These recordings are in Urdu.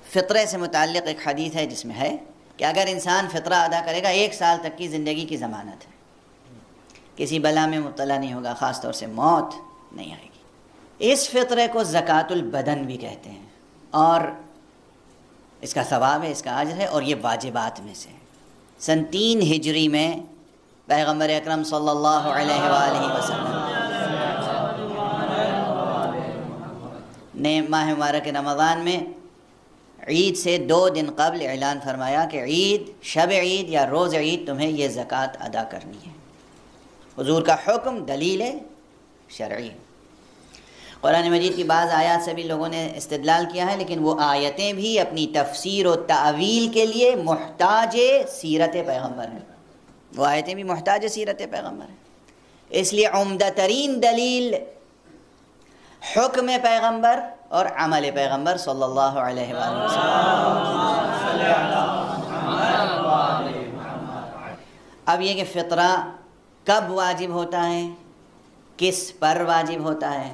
فطرے سے متعلق ایک حدیث ہے جس میں ہے کہ اگر انسان فطرہ ادا کرے گا 1 سال تک کی زندگی کی ضمانت ہے، کسی بلا میں مبتلا نہیں ہوگا، خاص طور سے موت نہیں آئے گی۔ اس فطرے کو زکوٰۃ البدن بھی کہتے ہیں، اور اس کا ثواب ہے، اس کا اجر ہے، اور یہ واجبات میں سے ہے۔ سن 3 ہجری میں پیغمبر اکرم صلی اللہ علیہ وآلہ وسلم نے ماہ مبارک رمضان میں عید سے 2 دن قبل اعلان فرمایا کہ عید، شب عید یا روز عید تمہیں یہ زکوٰۃ ادا کرنی ہے۔ حضور کا حکم دلیل شرعی۔ قرآن مجید کی بعض آیات سے بھی لوگوں نے استدلال کیا ہے، لیکن وہ آیتیں بھی اپنی تفسیر و تعویل کے لیے محتاج سیرت پیغمبر ہیں، وہ آیتیں بھی محتاج سیرت پیغمبر ہیں۔ اس لیے عمدہ ترین دلیل حکم پیغمبر اور عمل پیغمبر صلی اللہ علیہ وآلہ وسلم۔ اب یہ کہ فطرہ کب واجب ہوتا ہے، کس پر واجب ہوتا ہے؟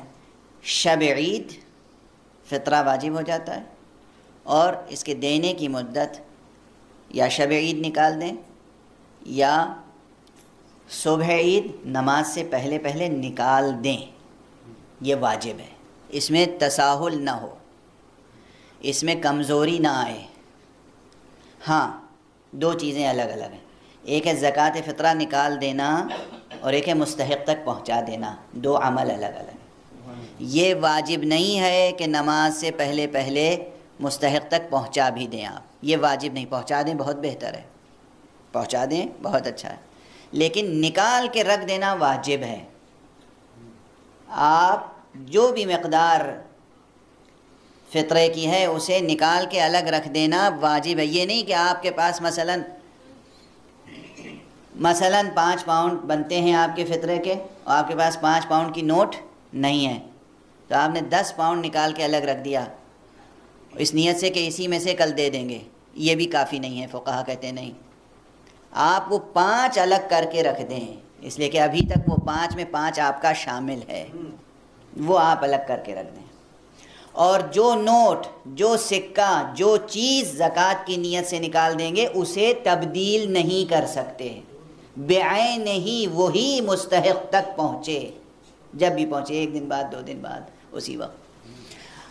شب عید فطرہ واجب ہو جاتا ہے، اور اس کے دینے کی مدت یا شب عید نکال دیں یا صبح عید نماز سے پہلے پہلے نکال دیں، یہ واجب ہے۔ اس میں تساہل نہ ہو، اس میں کمزوری نہ آئے۔ ہاں 2 چیزیں الگ الگ ہیں، ایک ہے زکوٰۃ فطرہ نکال دینا اور ایک ہے مستحق تک پہنچا دینا، 2 عمل الگ الگ ہیں۔ یہ واجب نہیں ہے کہ نماز سے پہلے پہلے مستحق تک پہنچا بھی دیں آپ، یہ واجب نہیں، پہنچا دیں بہت بہتر ہے، پہنچا دیں بہت اچھا ہے، لیکن نکال کے رکھ دینا واجب ہے۔ آپ جو بھی مقدار فطرے کی ہے اسے نکال کے الگ رکھ دینا واجب ہے۔ یہ نہیں کہ آپ کے پاس مثلاً 5 پاؤنڈ بنتے ہیں آپ کے فطرے کے، اور آپ کے پاس 5 پاؤنڈ کی نوٹ نہیں ہے، تو آپ نے 10 پاؤنڈ نکال کے الگ رکھ دیا اس نیت سے کہ اسی میں سے کل دے دیں گے، یہ بھی کافی نہیں ہے۔ فقہا کہتے ہیں نہیں، آپ وہ 5 الگ کر کے رکھ دیں، اس لیے کہ ابھی تک وہ 5 میں 5 آپ کا شامل ہے، وہ آپ الگ کر کے رکھ دیں۔ اور جو نوٹ، جو سکہ، جو چیز زکوٰۃ کی نیت سے نکال دیں گے اسے تبدیل نہیں کر سکتے، بعین ہی وہی مستحق تک پہنچے، جب بھی پہنچے، 1 دن بعد، 2 دن بعد، اسی وقت۔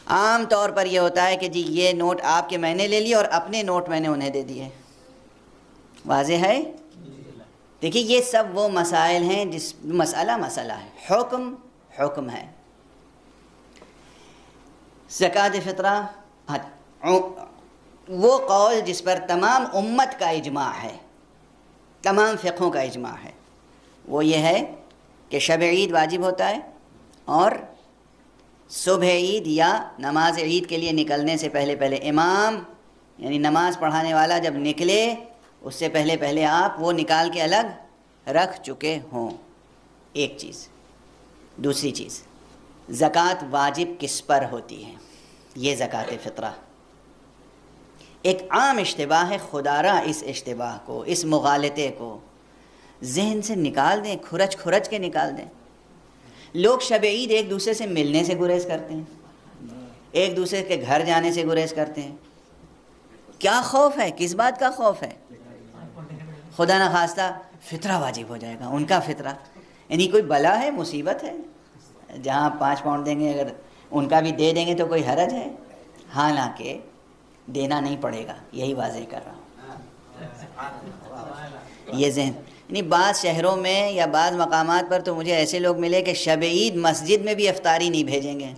عام طور پر یہ ہوتا ہے کہ جی یہ نوٹ آپ کے میں نے لے لیے اور اپنے نوٹ میں نے انہیں دے دیے، واضح ہے؟ دیکھیے یہ سب وہ مسائل ہیں جس مسئلہ ہے، حکم ہے۔ زکوٰۃ فطرہ وہ قول جس پر تمام امت کا اجماع ہے، تمام فقہوں کا اجماع ہے، وہ یہ ہے کہ شب عید واجب ہوتا ہے، اور صبح عید یا نماز عید کے لیے نکلنے سے پہلے پہلے امام یعنی نماز پڑھانے والا جب نکلے اس سے پہلے پہلے آپ وہ نکال کے الگ رکھ چکے ہوں، ایک چیز۔ دوسری چیز، زکوٰۃ واجب کس پر ہوتی ہے؟ یہ زکوٰۃ فطرہ ایک عام اشتباہ ہے، خدا را اس اشتباہ کو، اس مغالطے کو ذہن سے نکال دیں، کھرچ کے نکال دیں۔ لوگ شب عید ایک دوسرے سے ملنے سے گریز کرتے ہیں، ایک دوسرے کے گھر جانے سے گریز کرتے ہیں۔ کیا خوف ہے؟ کس بات کا خوف ہے؟ خدا نخواستہ فطرہ واجب ہو جائے گا، ان کا فطرہ، یعنی کوئی بلا ہے، مصیبت ہے، جہاں 5 پاؤنڈ دیں گے اگر ان کا بھی دے دیں گے تو کوئی حرج ہے؟ حالانکہ دینا نہیں پڑے گا، یہی واضح کر رہا ہوں۔ یہ ذہن، یعنی بعض شہروں میں یا بعض مقامات پر تو مجھے ایسے لوگ ملے کہ شب عید مسجد میں بھی افطاری نہیں بھیجیں گے،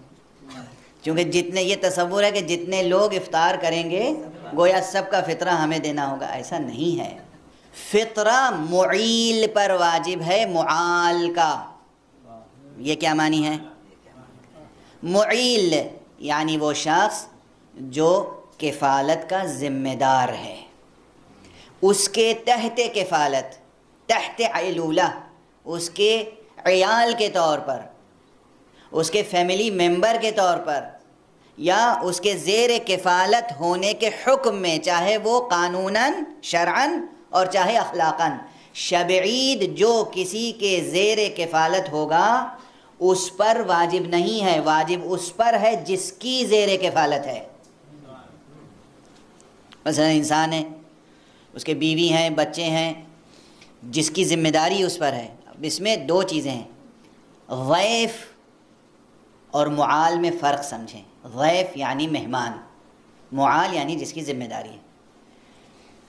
کیونکہ جتنے یہ تصور ہے کہ جتنے لوگ افطار کریں گے گویا سب کا فطرہ ہمیں دینا ہوگا، ایسا نہیں ہے۔ فطرہ معیل پر واجب ہے، معال کا۔ یہ کیا معنی ہے؟ معیل یعنی وہ شخص جو کفالت کا ذمہ دار ہے، اس کے تحت کفالت، تحت علولہ، اس کے عیال کے طور پر، اس کے فیملی ممبر کے طور پر، یا اس کے زیر کفالت ہونے کے حکم میں، چاہے وہ قانوناً، شرعاً اور چاہے اخلاقاً۔ شب عید جو کسی کے زیر کفالت ہوگا اس پر واجب نہیں ہے، واجب اس پر ہے جس کی زیر کفالت ہے۔ مثلا انسان ہے، اس کے بیوی ہیں، بچے ہیں، جس کی ذمہ داری اس پر ہے. اب اس میں دو چیزیں ہیں، ضیف اور معال میں فرق سمجھیں. ضیف یعنی مہمان، معال یعنی جس کی ذمہ داری ہے.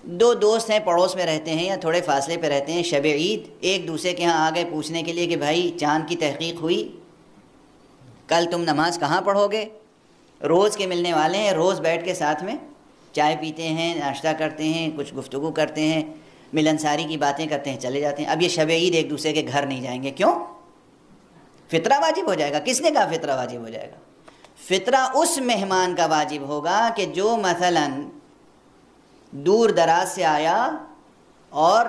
دو دوست ہیں، پڑوس میں رہتے ہیں یا تھوڑے فاصلے پہ رہتے ہیں، شب عید ایک دوسرے کے ہاں آ گئے پوچھنے کے لیے کہ بھائی چاند کی تحقیق ہوئی، کل تم نماز کہاں پڑھو گے؟ روز کے ملنے والے ہیں، روز بیٹھ کے ساتھ میں چائے پیتے ہیں، ناشتہ کرتے ہیں، کچھ گفتگو کرتے ہیں، ملنساری کی باتیں کرتے ہیں، چلے جاتے ہیں. اب یہ شب عید ایک دوسرے کے گھر نہیں جائیں گے، کیوں؟ فطرہ واجب ہو جائے گا. کس نے کہا فطرہ واجب ہو جائے گا؟ فطرہ اس مہمان کا واجب ہوگا کہ جو مثلاً دور دراز سے آیا اور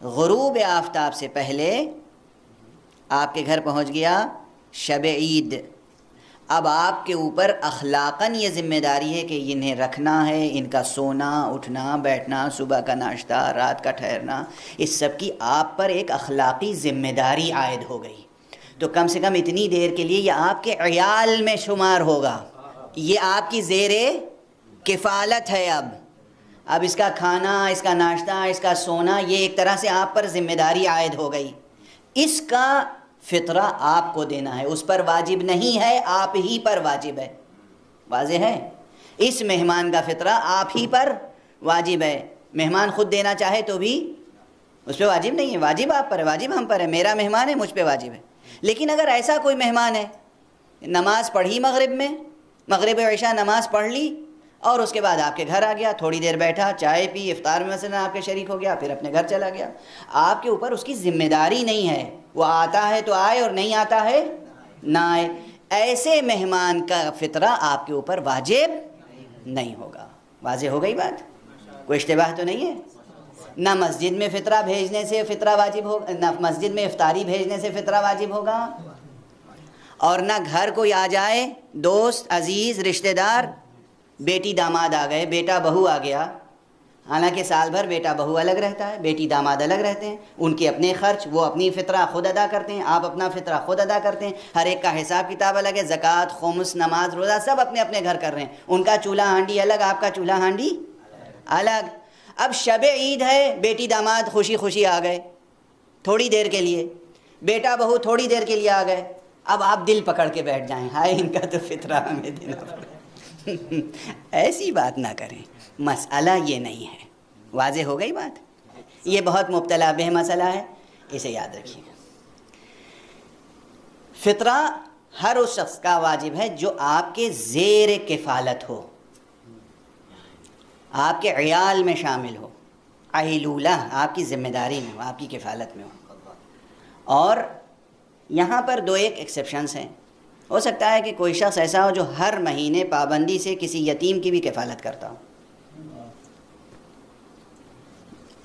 غروب آفتاب سے پہلے آپ کے گھر پہنچ گیا شب عید. اب آپ کے اوپر اخلاقاً یہ ذمہ داری ہے کہ انہیں رکھنا ہے، ان کا سونا، اٹھنا، بیٹھنا، صبح کا ناشتہ، رات کا ٹھہرنا، اس سب کی آپ پر ایک اخلاقی ذمہ داری عائد ہو گئی. تو کم سے کم اتنی دیر کے لیے یہ آپ کے عیال میں شمار ہوگا، یہ آپ کی زیر کفالت ہے. اب اس کا کھانا، اس کا ناشتہ، اس کا سونا، یہ ایک طرح سے آپ پر ذمہ داری عائد ہو گئی. اس کا فطرہ آپ کو دینا ہے، اس پر واجب نہیں ہے، آپ ہی پر واجب ہے. واضح ہے؟ اس مہمان کا فطرہ آپ ہی پر واجب ہے. مہمان خود دینا چاہے تو بھی اس پہ واجب نہیں ہے، واجب آپ پر ہے، واجب ہم پر ہے. میرا مہمان ہے، مجھ پہ واجب ہے. لیکن اگر ایسا کوئی مہمان ہے، نماز پڑھی مغرب میں، مغرب عشاء نماز پڑھ لی اور اس کے بعد آپ کے گھر آ گیا، تھوڑی دیر بیٹھا، چائے پی، افطار میں مثلا آپ کے شریک ہو گیا، پھر اپنے گھر چلا گیا، آپ کے اوپر اس کی ذمہ داری نہیں ہے. وہ آتا ہے تو آئے اور نہیں آتا ہے نہ آئے. ایسے مہمان کا فطرہ آپ کے اوپر واجب نہیں ہوگا. واضح ہو گئی بات؟ کوئی اشتباہ تو نہیں ہے؟ نہ مسجد میں فطرہ بھیجنے سے فطرہ واجب ہوگا، نہ مسجد میں افطاری بھیجنے سے فطرہ واجب ہوگا، اور نہ گھر کوئی آ جائے، دوست عزیز رشتہ دار، بیٹی داماد آ گئے، بیٹا بہو آ گیا، حالانکہ سال بھر بیٹا بہو الگ رہتا ہے، بیٹی داماد الگ رہتے ہیں، ان کے اپنے خرچ، وہ اپنی فطرہ خود ادا کرتے ہیں، آپ اپنا فطرہ خود ادا کرتے ہیں، ہر ایک کا حساب کتاب الگ ہے، زکوٰۃ، خمس، نماز، روزہ سب اپنے اپنے گھر کر رہے ہیں، ان کا چولہا ہانڈی الگ، آپ کا چولہا ہانڈی الگ. اب شب عید ہے، بیٹی داماد خوشی خوشی آ گئے تھوڑی دیر کے لیے، بیٹا بہو تھوڑی دیر کے لیے آ گئے. اب آپ دل پکڑ کے بیٹھ جائیں، ہائے ان کا تو فطرہ ہمیں دینا پڑے. ایسی بات نہ کریں، مسئلہ یہ نہیں ہے. واضح ہو گئی بات؟ یہ بہت مبتلا بہ مسئلہ ہے، اسے یاد رکھیے. فطرہ ہر اس شخص کا واجب ہے جو آپ کے زیر کفالت ہو، آپ کے عیال میں شامل ہو، عیلولہ آپ کی ذمہ داری میں ہو، آپ کی کفالت میں ہو. اور یہاں پر دو ایک ایکسیپشنس ہیں. ہو سکتا ہے کہ کوئی شخص ایسا ہو جو ہر مہینے پابندی سے کسی یتیم کی بھی کفالت کرتا ہو،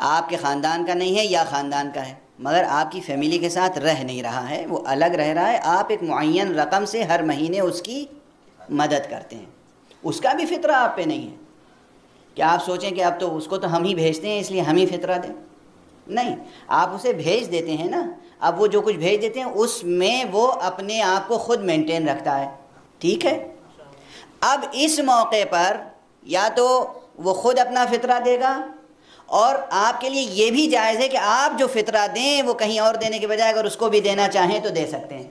آپ کے خاندان کا نہیں ہے یا خاندان کا ہے، مگر آپ کی فیملی کے ساتھ رہ نہیں رہا ہے، وہ الگ رہ رہا ہے، آپ ایک معین رقم سے ہر مہینے اس کی مدد کرتے ہیں. اس کا بھی فطرہ آپ پہ نہیں ہے کہ آپ سوچیں کہ اب تو اس کو تو ہم ہی بھیجتے ہیں اس لیے ہم ہی فطرہ دیں. نہیں، آپ اسے بھیج دیتے ہیں نا. اب وہ جو کچھ بھیج دیتے ہیں اس میں وہ اپنے آپ کو خود مینٹین رکھتا ہے، ٹھیک ہے. اب اس موقع پر یا تو وہ خود اپنا فطرہ دے گا، اور آپ کے لیے یہ بھی جائز ہے کہ آپ جو فطرہ دیں وہ کہیں اور دینے کے بجائے اگر اس کو بھی دینا چاہیں تو دے سکتے ہیں.